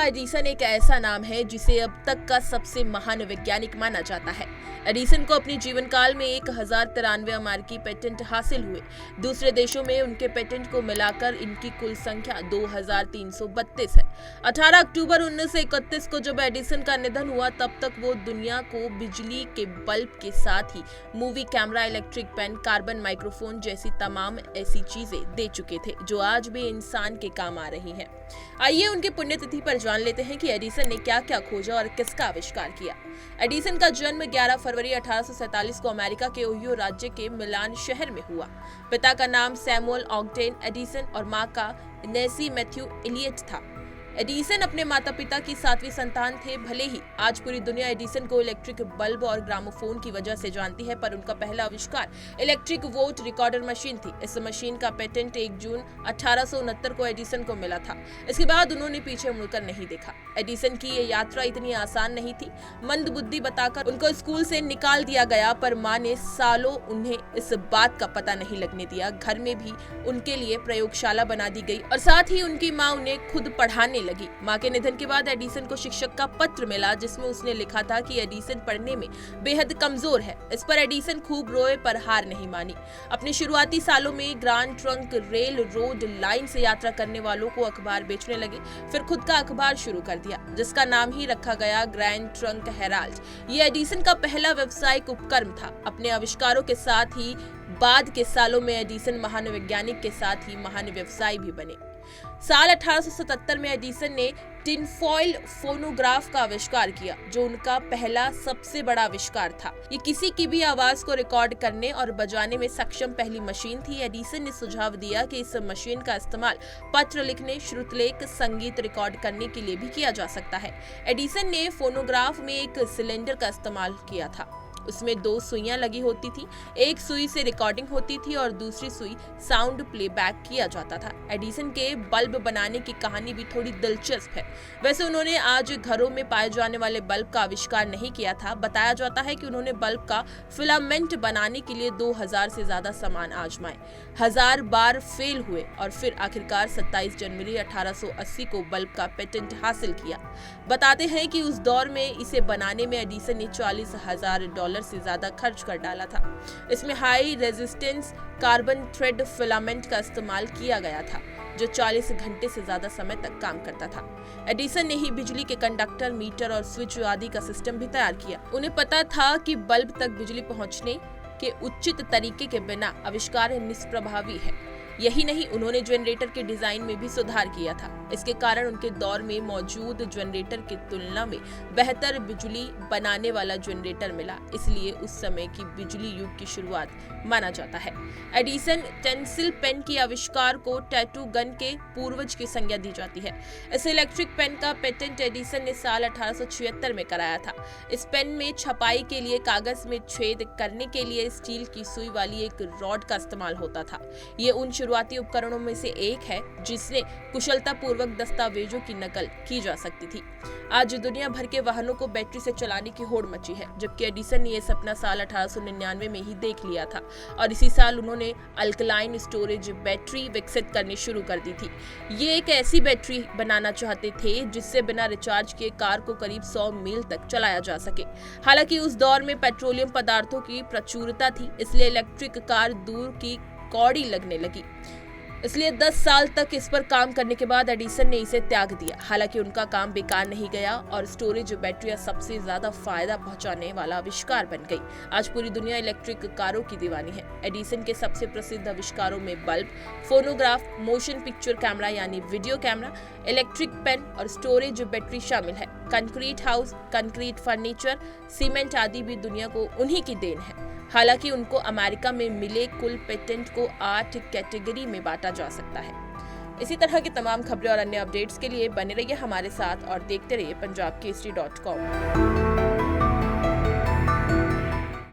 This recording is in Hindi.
एडिसन एक ऐसा नाम है जिसे अब तक का सबसे महान वैज्ञानिक माना जाता है। एडिसन को अपने जीवन काल में 1093 अमेरिकी पेटेंट हासिल हुए। दूसरे देशों में उनके पेटेंट को मिलाकर इनकी कुल संख्या 2332 है। 18 अक्टूबर 1931 को जब एडिसन का निधन हुआ तब तक वो दुनिया को बिजली के बल्ब के साथ ही movie camera, electric pen, carbon microphone जैसी तमाम ऐसी चीजें दे चुके थे जो आज भी इंसान के काम आ रही हैं। आइए उनकी पुण्यतिथि पर जान लेते हैं कि एडिसन ने क्या क्या खोजा और किसका आविष्कार किया। एडिसन का जन्म 11 फरवरी 1847 को अमेरिका के ओहियो राज्य के मिलान शहर में हुआ। पिता का नाम सैमुअल ऑगस्टेन एडिसन और मां का नेसी मैथ्यू इलियट था। एडिसन अपने माता पिता की 7वीं संतान थे। भले ही आज पूरी दुनिया एडिसन को इलेक्ट्रिक बल्ब और ग्रामोफोन की वजह से जानती है, पर उनका पहला आविष्कार इलेक्ट्रिक वोट रिकॉर्डर मशीन थी। इस मशीन का पेटेंट 1 जून 1869 को एडिसन को मिला था। इसके बाद उन्होंने पीछे मुड़कर नहीं देखा। एडिसन की ये यात्रा इतनी आसान नहीं थी। मंदबुद्धि बताकर उनको स्कूल से निकाल दिया गया, पर मां ने सालों उन्हें इस बात का पता नहीं लगने दिया। घर में भी उनके लिए प्रयोगशाला बना दी गई और साथ ही उनकी मां उन्हें खुद पढ़ाने लगी। मां के निधन के बाद एडिसन को शिक्षक का पत्र मिला जिसमें उसने लिखा था कि एडिसन पढ़ने में बेहद कमजोर है। इस पर एडिसन खूब रोए पर हार नहीं मानी। अपने शुरुआती सालों में grand trunk rail road line से यात्रा करने वालों को अखबार बेचने लगे। फिर खुद का अखबार शुरू कर दिया जिसका नाम ही रखा गया ग्रैंड ट्रंक हेराल्ड। ये एडिसन का पहला व्यावसायिक उपक्रम था। अपने आविष्कारों के साथ ही बाद के सालों में एडिसन महान वैज्ञानिक के साथ ही महान व्यवसायी भी बने। साल 1877 में एडिसन ने टिनफॉइल फोनोग्राफ का आविष्कार किया जो उनका पहला सबसे बड़ा आविष्कार था। ये किसी की भी आवाज को रिकॉर्ड करने और बजाने में सक्षम पहली मशीन थी। एडिसन ने सुझाव दिया कि इस मशीन का इस्तेमाल पत्र लिखने, श्रुतलेख, संगीत रिकॉर्ड करने के लिए भी किया जा सकता है। एडिसन ने फोनोग्राफ में एक सिलेंडर का इस्तेमाल किया था। उसमें 2 सुइयां लगी होती थी। एक सुई से रिकॉर्डिंग होती थी और दूसरी सुई साउंड प्लेबैक किया जाता था। एडिसन के बल्ब बनाने की कहानी भी थोड़ी दिलचस्प है। वैसे उन्होंने आज घरों में पाए जाने वाले बल्ब का आविष्कार नहीं किया था। बताया जाता है कि उन्होंने बल्ब का फिलामेंट बनाने के लिए 2000 से ज्यादा सामान आजमाए, 1000 बार फेल हुए और फिर आखिरकार 27 जनवरी 1880 को बल्ब का पेटेंट हासिल किया। बताते हैं कि उस दौर में इसे बनाने में एडिसन ने $40,000 से ज्यादा खर्च कर डाला था। इसमें high resistance carbon thread filament का इस्तेमाल किया गया था जो 40 घंटे से ज्यादा समय तक काम करता था। एडिसन ने ही बिजली के कंडक्टर, मीटर और स्विच आदि का सिस्टम भी तैयार किया। उन्हें पता था कि बल्ब तक बिजली पहुंचने के उचित तरीके के बिना आविष्कार निष्प्रभावी है। यही नहीं, उन्होंने जनरेटर के डिजाइन में भी सुधार किया था। इसके कारण उनके दौर में मौजूद जनरेटर की तुलना में बेहतर बिजली बनाने वाला जनरेटर मिला। इसलिए उस समय की बिजली युग की शुरुआत माना जाता है। एडिसन टेंसिल पेन के आविष्कार को टैटू गन के पूर्वज की संज्ञा दी जाती है। इस इलेक्ट्रिक पेन का पेटेंट एडिसन ने साल 1876 में कराया था। इस पेन में छपाई के लिए कागज में छेद करने के लिए स्टील की सुई वाली एक रॉड का इस्तेमाल होता था। ये उन शुरुआती उपकरणों में से एक है जिसने कुशलतापूर्वक दस्तावेजों की नकल की जा सकती थी। आज दुनिया भर के वाहनों को बैटरी से चलाने की होड़ मची है, जबकि एडिसन ने यह सपना साल 1899 में ही देख लिया था और इसी साल उन्होंने अल्कलाइन स्टोरेज बैटरी विकसित करनी शुरू कर दी थी। ये एक ऐसी बैटरी बनाना चाहते थे जिससे बिना रिचार्ज किए कार को करीब 100 मील तक चलाया जा सके। हालांकि उस दौर में पेट्रोलियम पदार्थों की प्रचुरता थी, इसलिए इलेक्ट्रिक कार दूर की कौड़ी लगने लगी। इसलिए 10 साल तक इस पर काम करने के बाद एडिसन ने इसे त्याग दिया। हालांकि उनका काम बेकार नहीं गया और स्टोरेज बैटरियां सबसे ज्यादा फायदा पहुंचाने वाला आविष्कार बन गई। आज पूरी दुनिया इलेक्ट्रिक कारों की दीवानी है। एडिसन के सबसे प्रसिद्ध आविष्कारों में bulb, phonograph, motion picture camera यानी वीडियो कैमरा, इलेक्ट्रिक पेन और स्टोरेज बैटरी शामिल है। Concrete house, concrete furniture, cement आदि भी दुनिया को उन्हीं की देन है। हालांकि उनको अमेरिका में मिले कुल पेटेंट को 8 कैटेगरी में बांटा जा सकता है। इसी तरह की तमाम खबरें और अन्य अपडेट्स के लिए बने रहिए हमारे साथ और देखते रहिए punjabkesari.com।